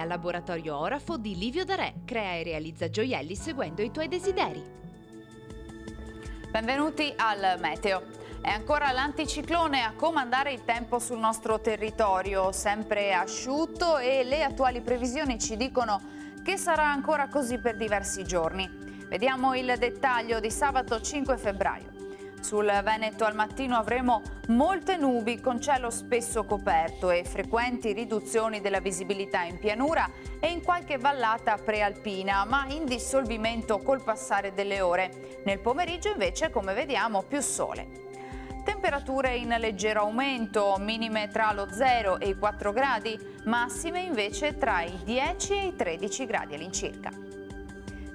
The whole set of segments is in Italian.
Gioielleria Laboratorio Orafo di Livio Darè. Crea e realizza gioielli seguendo i tuoi desideri. Benvenuti al Meteo. È ancora l'anticiclone a comandare il tempo sul nostro territorio, sempre asciutto, e le attuali previsioni ci dicono che sarà ancora così per diversi giorni. Vediamo il dettaglio di sabato 5 febbraio. Sul Veneto al mattino avremo molte nubi con cielo spesso coperto e frequenti riduzioni della visibilità in pianura e in qualche vallata prealpina, ma in dissolvimento col passare delle ore. Nel pomeriggio invece, come vediamo, più sole. Temperature in leggero aumento, minime tra lo 0 e i 4 gradi, massime invece tra i 10 e i 13 gradi all'incirca.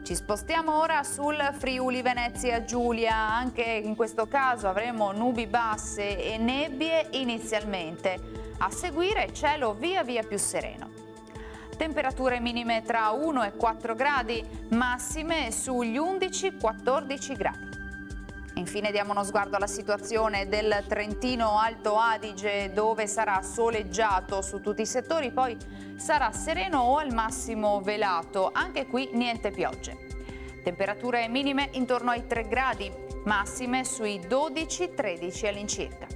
Ci spostiamo ora sul Friuli Venezia Giulia. Anche in questo caso avremo nubi basse e nebbie inizialmente. A seguire cielo via via più sereno. Temperature minime tra 1 e 4 gradi, massime sugli 11-14 gradi. Infine diamo uno sguardo alla situazione del Trentino Alto Adige, dove sarà soleggiato su tutti i settori, poi sarà sereno o al massimo velato, anche qui niente piogge. Temperature minime intorno ai 3 gradi, massime sui 12-13 all'incirca.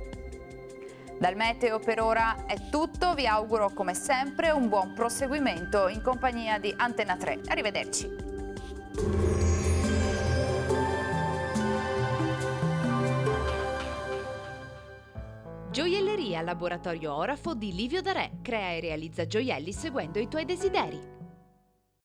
Dal meteo per ora è tutto, vi auguro come sempre un buon proseguimento in compagnia di Antena 3. Arrivederci. Gioielleria Laboratorio Orafo di Livio Darè. Crea e realizza gioielli seguendo i tuoi desideri.